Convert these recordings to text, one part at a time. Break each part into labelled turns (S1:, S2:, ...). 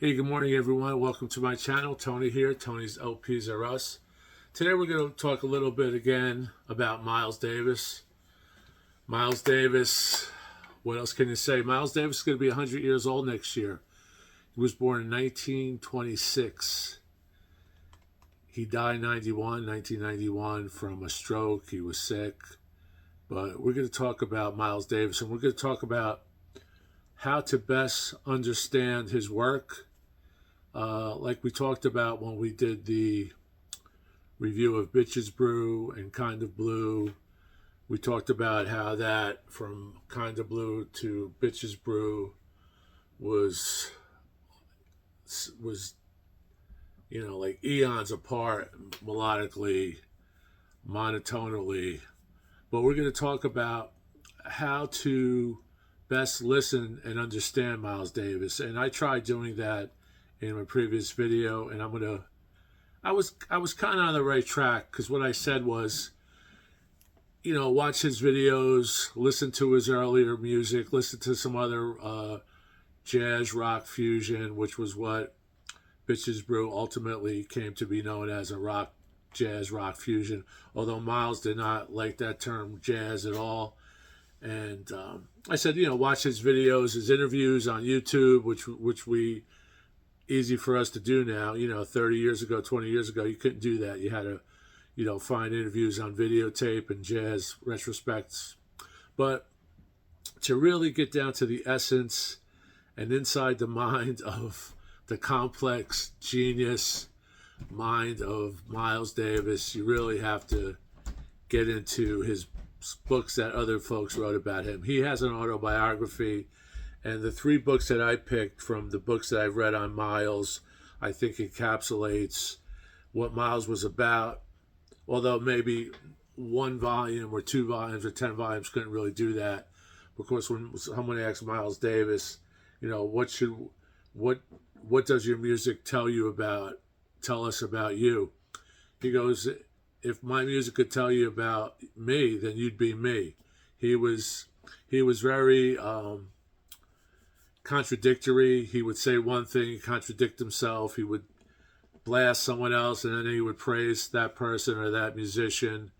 S1: Hey, good morning, everyone. Welcome to my channel. Tony here. Tony's LPs Are Us. Today we're going to talk a little bit again about Miles Davis. Miles Davis, what else can you say? Miles Davis is going to be 100 years old next year. He was born in 1926. He died in 1991 from a stroke. He was sick. But we're going to talk about Miles Davis, and we're going to talk about how to best understand his work. Like we talked about when we did the review of Brew and Kind of Blue, we talked about how that from Kind of Blue to Brew was like eons apart melodically, monotonally. But we're going to talk about how to best listen and understand Miles Davis, and I tried doing that in my previous video, and I was kind of on the right track, because what I said was, watch his videos, listen to his earlier music, listen to some other jazz rock fusion, which was what Bitches Brew ultimately came to be known as, a jazz rock fusion, although Miles did not like that term jazz at all. And I said, watch his videos, his interviews on YouTube, which we easy for us to do now. 30 years ago, 20 years ago, you couldn't do that. You had to, find interviews on videotape and jazz retrospects. But to really get down to the essence and inside the mind of the complex genius mind of Miles Davis, you really have to get into his books that other folks wrote about him. He has an autobiography, and the three books that I picked from the books that I've read on Miles, I think encapsulates what Miles was about, although maybe one volume or two volumes or 10 volumes couldn't really do that. Because when someone asks Miles Davis, what does your music tell us about you? He goes, if my music could tell you about me, then you'd be me. He was very contradictory. He would say one thing, contradict himself. He would blast someone else, and then he would praise that person or that musician.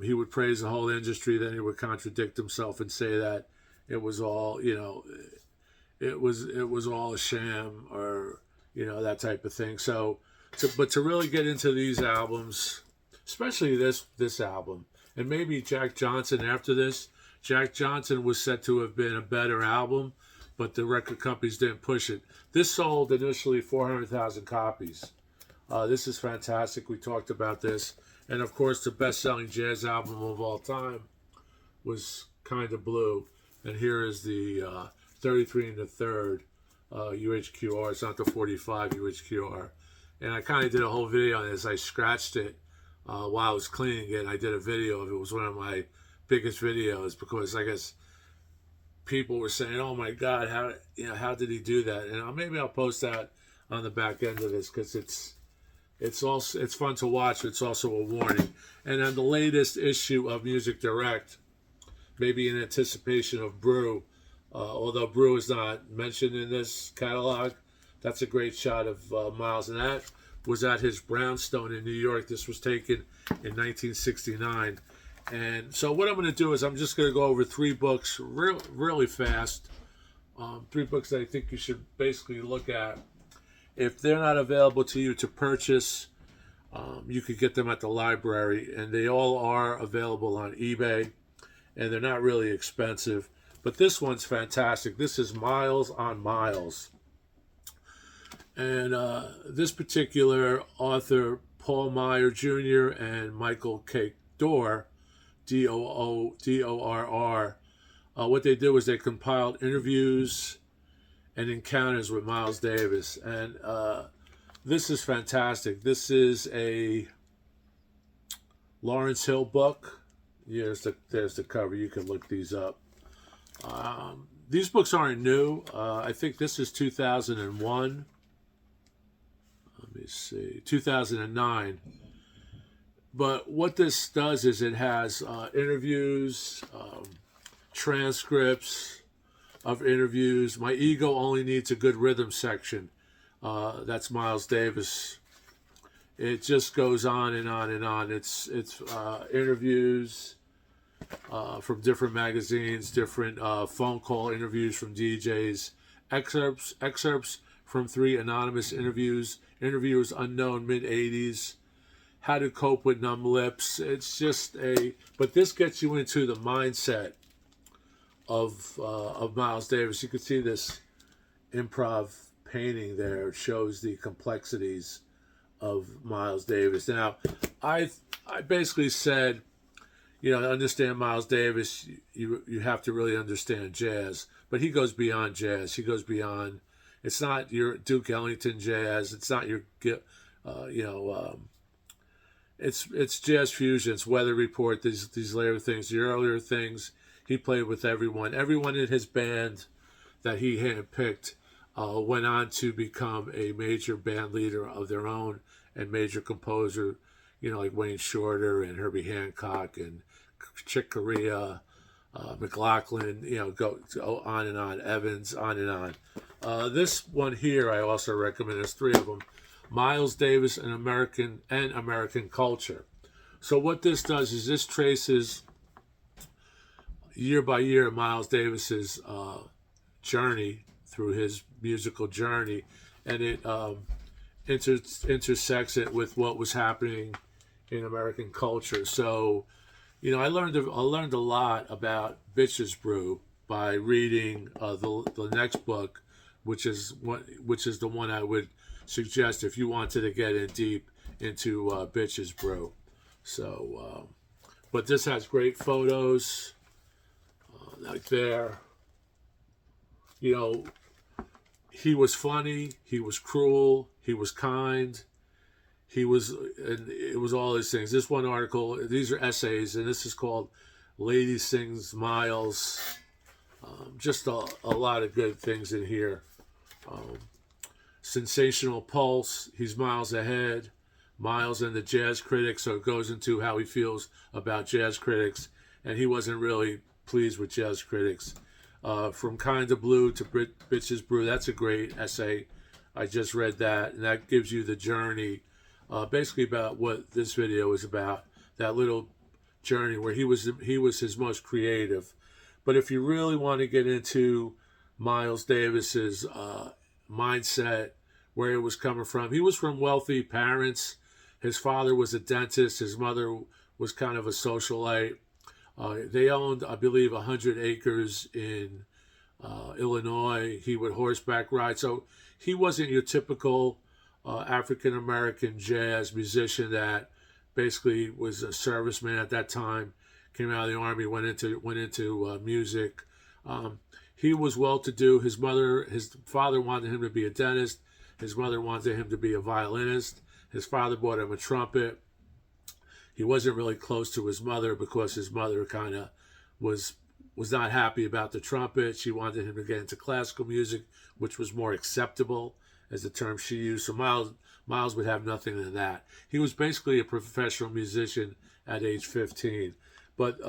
S1: He would praise the whole industry, then he would contradict himself and say that it was all, it was all a sham, or that type of thing. But to really get into these albums, especially this album, and maybe Jack Johnson after this. Jack Johnson was said to have been a better album, but the record companies didn't push it. This sold initially 400,000 copies. This is fantastic. We talked about this. And of course, the best-selling jazz album of all time was Kind of Blue. And here is the 33 and the third UHQR. It's not the 45 UHQR. And I kind of did a whole video on this. I scratched it while I was cleaning it. I did a video of it. It was one of my biggest videos, because I guess people were saying, "Oh my God, how did he do that?" And maybe I'll post that on the back end of this, because it's fun to watch. It's also a warning. And on the latest issue of Music Direct, maybe in anticipation of Brew, although Brew is not mentioned in this catalog, that's a great shot of Miles, and that was at his brownstone in New York. This was taken in 1969. And so what I'm going to do is I'm just going to go over three books really fast. Three books that I think you should basically look at. If they're not available to you to purchase, you could get them at the library, and they all are available on eBay, and they're not really expensive. But this one's fantastic. This is Miles on Miles. And this particular author, Paul Meyer Jr. and Michael K. Dorr, Doorr, what they did was they compiled interviews and encounters with Miles Davis. And this is fantastic. This is a Lawrence Hill book. There's the cover. You can look these up. These books aren't new. I think this is 2001. Let me see, 2009. But what this does is it has interviews, transcripts of interviews. My ego only needs a good rhythm section. That's Miles Davis. It just goes on and on and on. It's interviews from different magazines, different phone call interviews from DJs, excerpts from 3 anonymous interviewers unknown mid-'80s, how to cope with numb lips. It's just but this gets you into the mindset of Miles Davis. You can see this improv painting there. It shows the complexities of Miles Davis. Now, I basically said, to understand Miles Davis, you have to really understand jazz. But he goes beyond jazz. He goes beyond. It's not your Duke Ellington jazz. It's not your, it's jazz fusion. It's Weather Report. These later things. The earlier things, he played with everyone. Everyone in his band that he handpicked went on to become a major band leader of their own and major composer. Like Wayne Shorter and Herbie Hancock and Chick Corea, McLaughlin, go on and on, Evans, on and on. This one here I also recommend. There's 3 of them. Miles Davis and American Culture. So what this does is this traces year by year Miles Davis's journey through his musical journey, and it intersects it with what was happening in American culture. So, I learned a lot about Bitches Brew by reading the next book, which is the one I would suggest if you wanted to get in deep into Bitches Brew. So, but this has great photos, like there. He was funny, he was cruel, he was kind, and it was all these things. This one article, these are essays, and this is called Lady Sings Miles. Just a lot of good things in here. Sensational Pulse, he's miles ahead. Miles and the Jazz Critics, so it goes into how he feels about jazz critics, and he wasn't really pleased with jazz critics. From Kinda Blue to Bitches Brew, that's a great essay. I just read that, and that gives you the journey, basically about what this video is about, that little journey where he was his most creative. But if you really want to get into Miles Davis's mindset, where it was coming from, he was from wealthy parents. His father was a dentist. His mother was kind of a socialite. They owned, I believe, 100 acres in Illinois. He would horseback ride. So he wasn't your typical African-American jazz musician that basically was a serviceman at that time, came out of the army, went into music. He was well-to-do. His father wanted him to be a dentist. His mother wanted him to be a violinist. His father bought him a trumpet. He wasn't really close to his mother because his mother kind of was not happy about the trumpet. She wanted him to get into classical music, which was more acceptable, as the term she used. So Miles would have nothing in that. He was basically a professional musician at age 15. But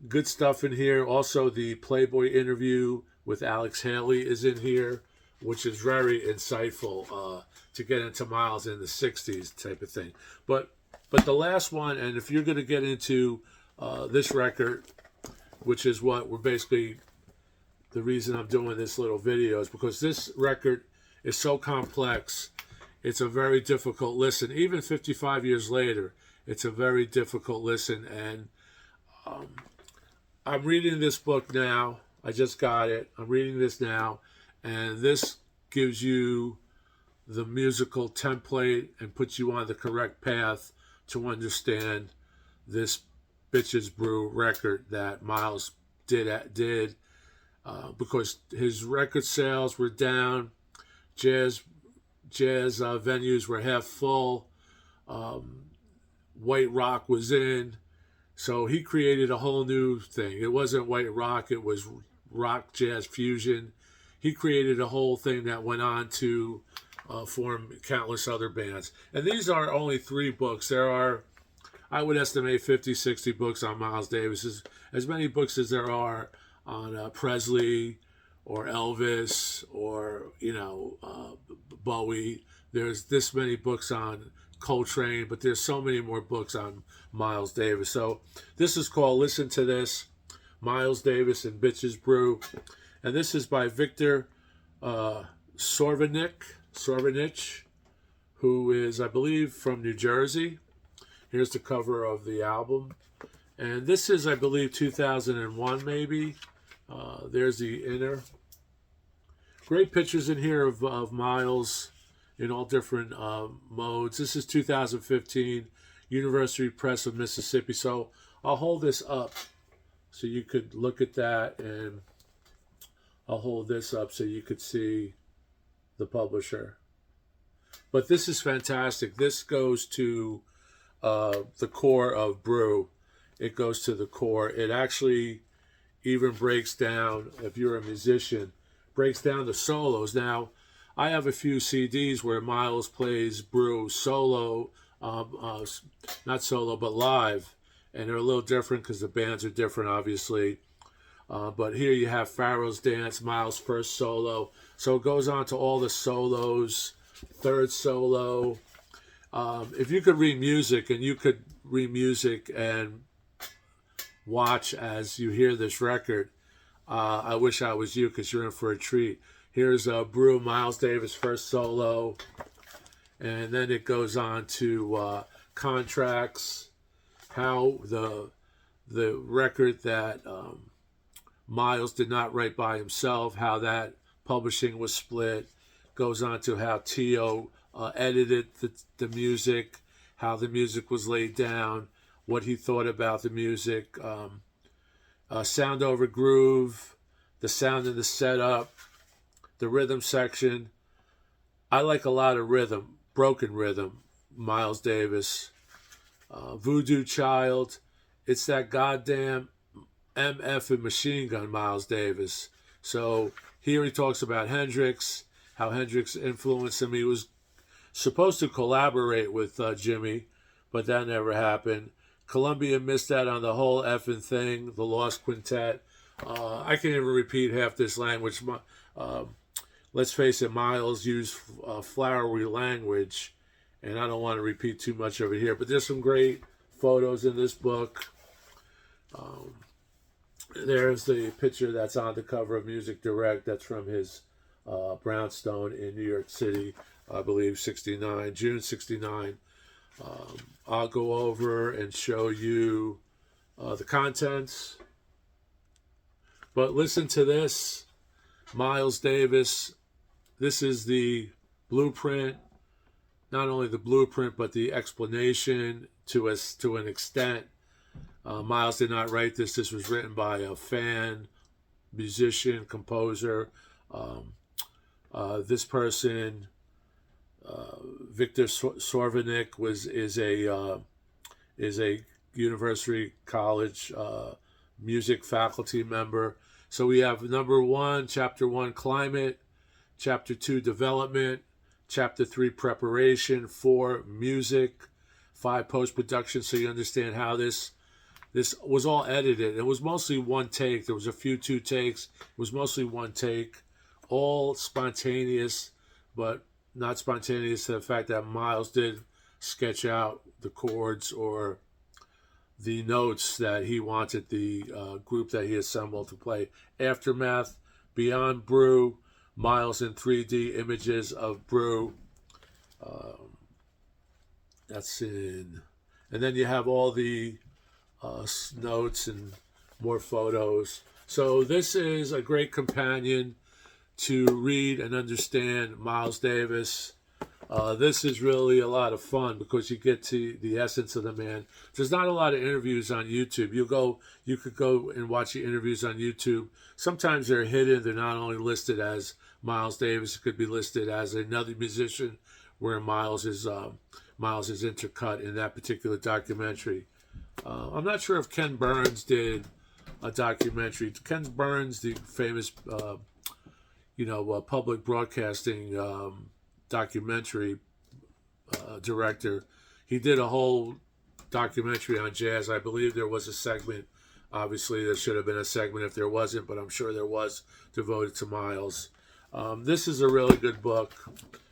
S1: good stuff in here. Also, the Playboy interview with Alex Haley is in here, which is very insightful to get into Miles in the 60s type of thing. But the last one, and if you're going to get into this record, which is what we're basically, the reason I'm doing this little video is because this record is so complex. It's a very difficult listen. Even 55 years later, it's a very difficult listen. And I'm reading this book now. I just got it. I'm reading this now. And this gives you the musical template and puts you on the correct path to understand this Bitches Brew record that Miles did because his record sales were down, jazz venues were half full, white rock was in, so he created a whole new thing. It wasn't white rock, it was rock jazz fusion. He created a whole thing that went on to form countless other bands. And these are only 3 books. There are, I would estimate, 50, 60 books on Miles Davis, as many books as there are on Presley or Elvis, or Bowie. There's this many books on Coltrane, but there's so many more books on Miles Davis. So this is called Listen to This, Miles Davis and Bitches Brew. And this is by Victor Sorvanich, who is, I believe, from New Jersey. Here's the cover of the album. And this is, I believe, 2001 maybe. There's the inner. Great pictures in here of Miles in all different modes. This is 2015, University Press of Mississippi. So I'll hold this up so you could look at that, and I'll hold this up so you could see the publisher. But this is fantastic. This goes to the core of Brew. It goes to the core. It actually even breaks down, if you're a musician, breaks down the solos. Now, I have a few CDs where Miles plays Brew solo, not solo, but live. And they're a little different because the bands are different, obviously. But here you have Pharaoh's Dance, Miles' first solo. So it goes on to all the solos, third solo. If you could read music, and you could read music and watch as you hear this record, I wish I was you, because you're in for a treat. Here's Brew, Miles Davis' first solo. And then it goes on to Contracts, how the record that Miles did not write by himself, how that publishing was split. Goes on to how Tio edited the music, how the music was laid down, what he thought about the music, sound over groove, the sound in the setup, the rhythm section. I like a lot of rhythm, broken rhythm, Miles Davis. Voodoo Child, it's that goddamn MF and Machine Gun Miles Davis. So here he talks about Hendrix, how Hendrix influenced him. He was supposed to collaborate with Jimmy, but that never happened. Columbia missed out on the whole effing thing, the Lost Quintet. I can't even repeat half this language. Let's face it, Miles used flowery language, and I don't want to repeat too much of it here, but there's some great photos in this book. There's the picture that's on the cover of Music Direct. That's from his brownstone in New York City, I believe, June 69. I'll go over and show you the contents. But listen to this. Miles Davis. This is the blueprint. Not only the blueprint, but the explanation to an extent. Miles did not write this. This was written by a fan, musician, composer. This person, Victor Sorvanich, is a university college music faculty member. So we have number 1, chapter 1, climate, chapter 2, development, chapter 3, preparation, 4, music, 5, post-production, so you understand how this was all edited. It was mostly one take. There was a few 2 takes. It was mostly one take, all spontaneous, but not spontaneous to the fact that Miles did sketch out the chords or the notes that he wanted the group that he assembled to play. Aftermath, Beyond Brew, Miles in 3D images of Brew. That's in. And then you have all the notes and more photos. So this is a great companion to read and understand Miles Davis. This is really a lot of fun because you get to the essence of the man. There's not a lot of interviews on YouTube. You could go and watch the interviews on YouTube. Sometimes they're hidden. They're not only listed as Miles Davis. It could be listed as another musician where Miles is intercut in that particular documentary. I'm not sure if Ken Burns did a documentary. Ken Burns, the famous public broadcasting documentary director, he did a whole documentary on jazz. I believe there was a segment Obviously, there should have been a segment if there wasn't, but I'm sure there was, devoted to Miles. This is a really good book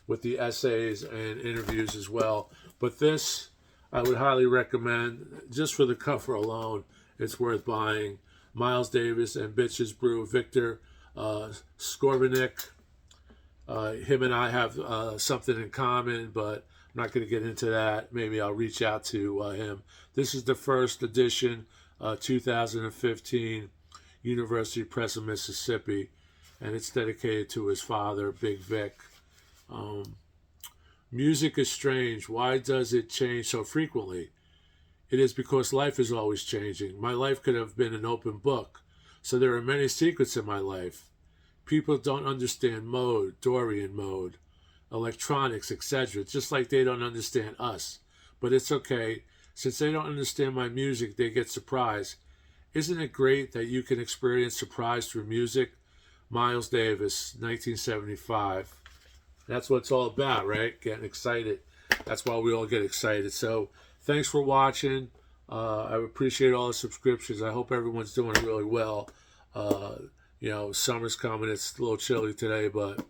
S1: with the essays and interviews as well. But this, I would highly recommend, just for the cover alone. It's worth buying. Miles Davis and Bitches Brew. Victor Skorbenik. Him and I have something in common, but I'm not going to get into that. Maybe I'll reach out to him. This is the first edition, 2015, University Press of Mississippi, and it's dedicated to his father, Big Vic. Music is strange. Why does it change so frequently? It is because life is always changing. My life could have been an open book, so there are many secrets in my life. People don't understand mode, Dorian mode, electronics, etc., just like they don't understand us. But it's okay. Since they don't understand my music, they get surprised. Isn't it great that you can experience surprise through music? Miles Davis, 1975. That's what it's all about, right? Getting excited. That's why we all get excited. So thanks for watching. I appreciate all the subscriptions. I hope everyone's doing really well. Summer's coming. It's a little chilly today, but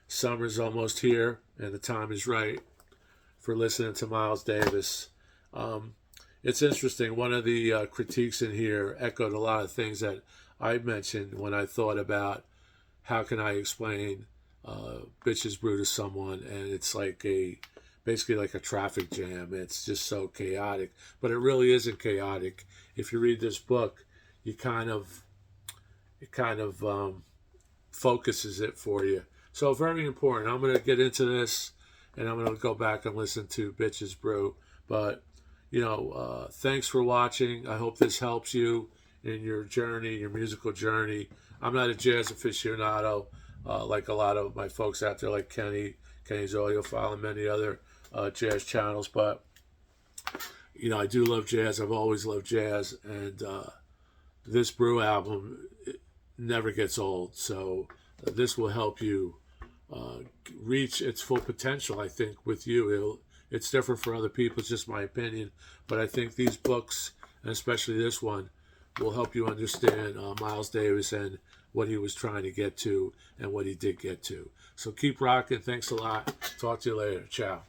S1: summer's almost here, and the time is right for listening to Miles Davis. It's interesting. One of the critiques in here echoed a lot of things that I mentioned when I thought about how can I explain Bitches Brew to someone, and it's like basically like a traffic jam. It's just so chaotic, but it really isn't chaotic. If you read this book, it kind of focuses it for you. So very important. I'm going to get into this, and I'm going to go back and listen to Bitches Brew. But, thanks for watching. I hope this helps you in your journey, your musical journey. I'm not a jazz aficionado like a lot of my folks out there, like Kenny's Audiophile and many other jazz channels. But, I do love jazz. I've always loved jazz. And this Brew album never gets old. So this will help you reach its full potential, I think, with you. It's different for other people. It's just my opinion. But I think these books, and especially this one, will help you understand Miles Davis and what he was trying to get to and what he did get to. So keep rocking. Thanks a lot. Talk to you later. Ciao.